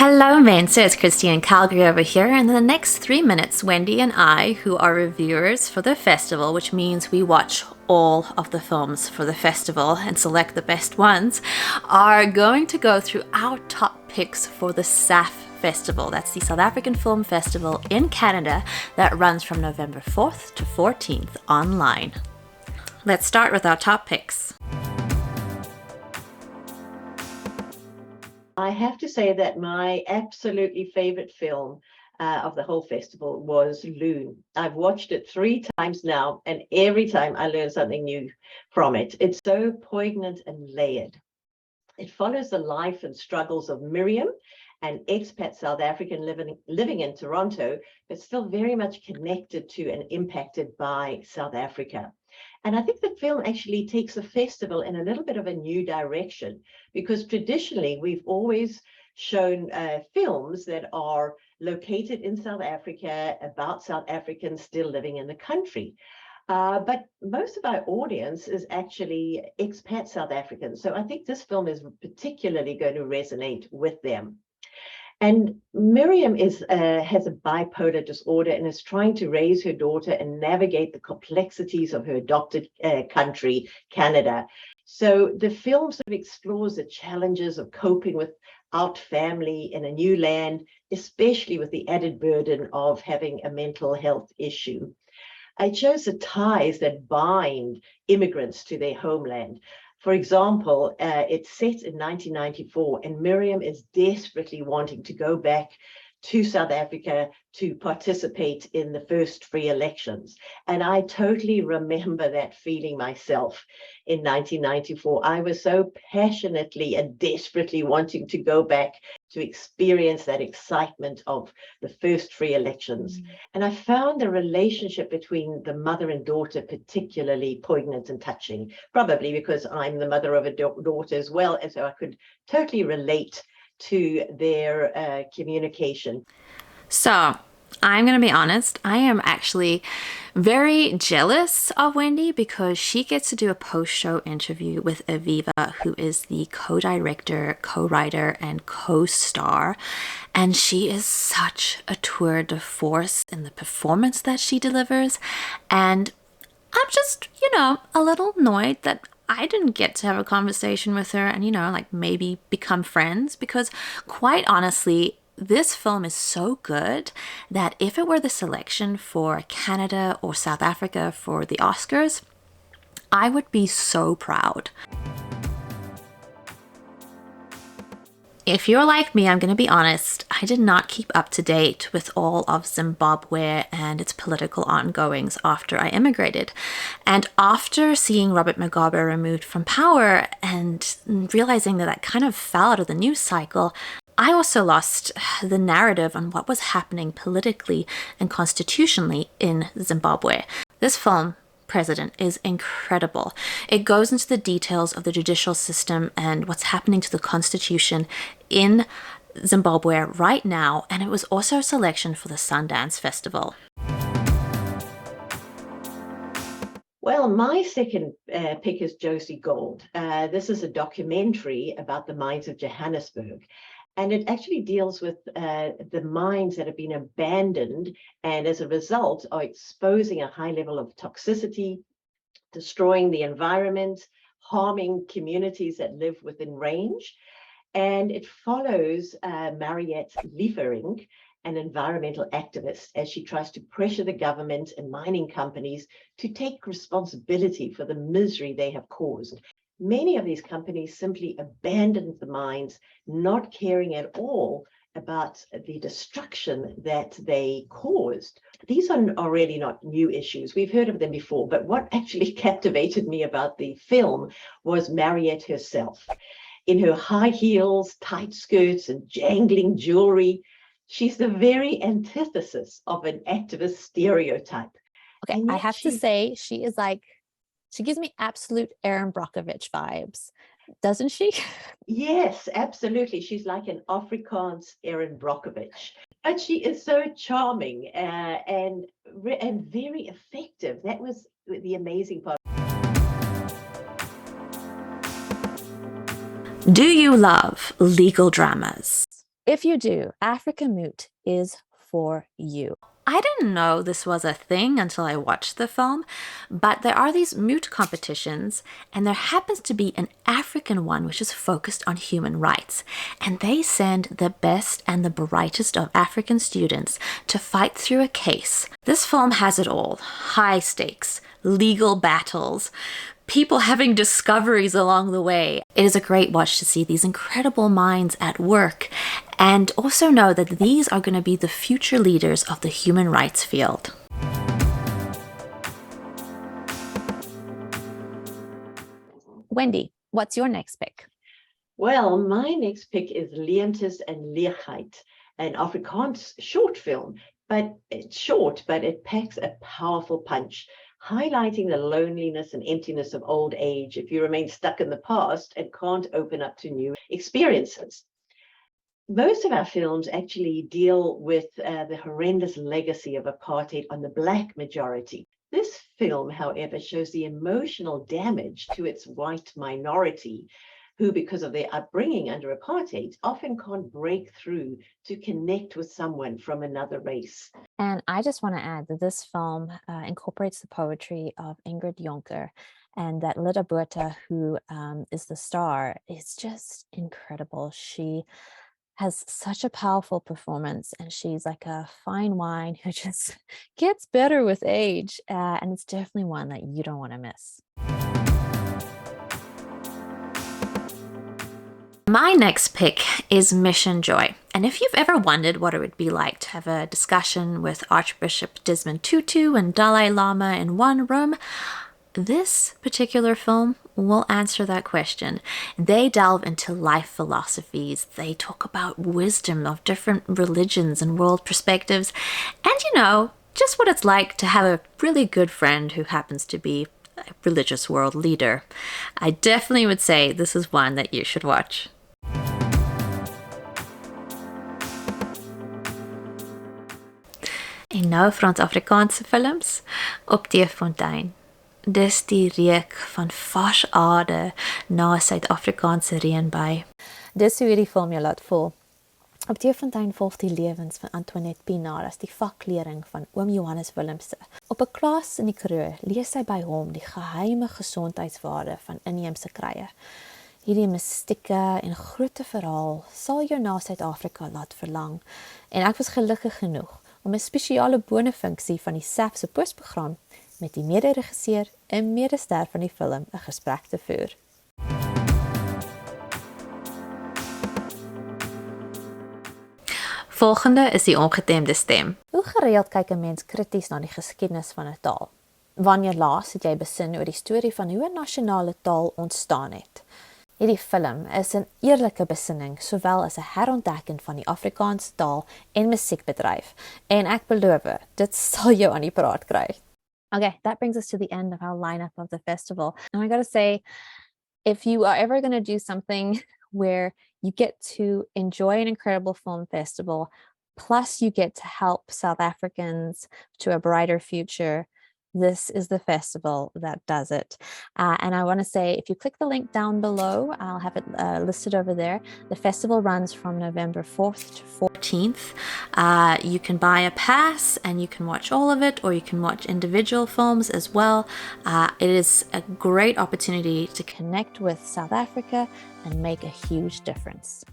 Hello, Maine. So it's Christy and Calgary over here. And in the next 3 minutes, Wendy and I, who are reviewers for the festival, which means we watch all of the films for the festival and select the best ones, are going to go through our top picks for the SAF Festival. That's the South African Film Festival in Canada that runs from November 4th to 14th online. Let's start with our top picks. I have to say that my absolutely favorite film of the whole festival was Lune. I've watched it 3 times now, and every time I learn something new from it. It's so poignant and layered. It follows the life and struggles of Miriam, an expat South African living in Toronto, but still very much connected to and impacted by South Africa. And I think the film actually takes the festival in a little bit of a new direction, because traditionally we've always shown films that are located in South Africa about South Africans still living in the country. But most of our audience is actually expat South Africans. So I think this film is particularly going to resonate with them. And Miriam has a bipolar disorder and is trying to raise her daughter and navigate the complexities of her adopted country, Canada. So the film sort of explores the challenges of coping without family in a new land, especially with the added burden of having a mental health issue. It shows the ties that bind immigrants to their homeland. For example, it's set in 1994, and Miriam is desperately wanting to go back to South Africa to participate in the first free elections. And I totally remember that feeling myself in 1994. I was so passionately and desperately wanting to go back to experience that excitement of the first free elections. And I found the relationship between the mother and daughter particularly poignant and touching, probably because I'm the mother of a daughter as well, and so I could totally relate to their communication. So, I'm going to be honest, I am actually very jealous of Wendy because she gets to do a post-show interview with Aviva, who is the co-director, co-writer, and co-star. And she is such a tour de force in the performance that she delivers. And I'm just, a little annoyed that I didn't get to have a conversation with her and, maybe become friends, because quite honestly, this film is so good that if it were the selection for Canada or South Africa for the Oscars, I would be so proud. If you're like me, I'm going to be honest, I did not keep up to date with all of Zimbabwe and its political ongoings after I immigrated. And after seeing Robert Mugabe removed from power and realizing that kind of fell out of the news cycle, I also lost the narrative on what was happening politically and constitutionally in Zimbabwe. This film, President, is incredible. It goes into the details of the judicial system and what's happening to the constitution in Zimbabwe right now, and it was also a selection for the Sundance Festival. Well, my second pick is Jozi Gold. This is a documentary about the mines of Johannesburg. And it actually deals with the mines that have been abandoned and as a result are exposing a high level of toxicity, destroying the environment, harming communities that live within range. And it follows Mariette Liefering, an environmental activist, as she tries to pressure the government and mining companies to take responsibility for the misery they have caused. Many of these companies simply abandoned the mines, not caring at all about the destruction that they caused. These are really not new issues. We've heard of them before, but what actually captivated me about the film was Mariette herself. In her high heels, tight skirts, and jangling jewelry, she's the very antithesis of an activist stereotype. Okay, I have to say, she gives me absolute Erin Brockovich vibes, doesn't she? Yes, absolutely. She's like an Afrikaans Erin Brockovich. But she is so charming and very effective. That was the amazing part. Do you love legal dramas? If you do, Africa Moot is for you. I didn't know this was a thing until I watched the film, but there are these moot competitions, and there happens to be an African one which is focused on human rights. And they send the best and the brightest of African students to fight through a case. This film has it all: high stakes, legal battles, people having discoveries along the way. It is a great watch to see these incredible minds at work, and also know that these are going to be the future leaders of the human rights field. Wendy, what's your next pick? Well, my next pick is Leemtes and Leegheid, an Afrikaans short film, but it's short, but it packs a powerful punch, highlighting the loneliness and emptiness of old age if you remain stuck in the past and can't open up to new experiences. Most of our films actually deal with the horrendous legacy of apartheid on the Black majority. This film, however, shows the emotional damage to its white minority, who, because of their upbringing under apartheid, often can't break through to connect with someone from another race. And I just want to add that this film incorporates the poetry of Ingrid Jonker, and that Lida Botha, who is the star, is just incredible. She has such a powerful performance, and she's like a fine wine who just gets better with age, and it's definitely one that you don't want to miss. My next pick is Mission Joy. And if you've ever wondered what it would be like to have a discussion with Archbishop Desmond Tutu and Dalai Lama in one room, this particular film will answer that question. They delve into life philosophies. They talk about wisdom of different religions and world perspectives. And just what it's like to have a really good friend who happens to be a religious world leader. I definitely would say this is one that you should watch. En nou vir ons Afrikaanse films op Theefontein. Dis die reuk van vars aarde na Suid-Afrikaanse reënby. Dis hoe hierdie film jou laat voel. Op Theefontein volg die lewens van Antoinette Pienaar as die vakleerling van oom Johannes Willemse. Op 'n klas in die Karoo lees sy by hom die geheime gesondheidswaarde van inheemse kruie. Hierdie mystieke en groote verhaal sal jou na Suid-Afrika laat verlang. En ek was gelukkig genoeg om 'n spesiale bonefunksie van die SAF se postprogram met die mede-regisseur en medester van die film 'n gesprek te voer. Volgende is die Ongetemde Stem. Hoe gereeld kyk 'n mens krities na die geskiedenis van 'n taal? Wanneer laas het jy besin oor die storie van hoe 'n nasionale taal ontstaan het? Hierdie film is 'n eerlike besinning, sowel as 'n herontdekking van die Afrikaanse taal en musiekbedryf. En ek beloof, dit sal jou aan die praat kry. Okay, that brings us to the end of our lineup of the festival. And I gotta say, if you are ever going to do something where you get to enjoy an incredible film festival, plus you get to help South Africans to a brighter future, this is the festival that does it. And I want to say, if you click the link down below, I'll have it listed over there. The festival runs from November 4th to 14th. You can buy a pass and you can watch all of it, or you can watch individual films as well. It is a great opportunity to connect with South Africa and make a huge difference.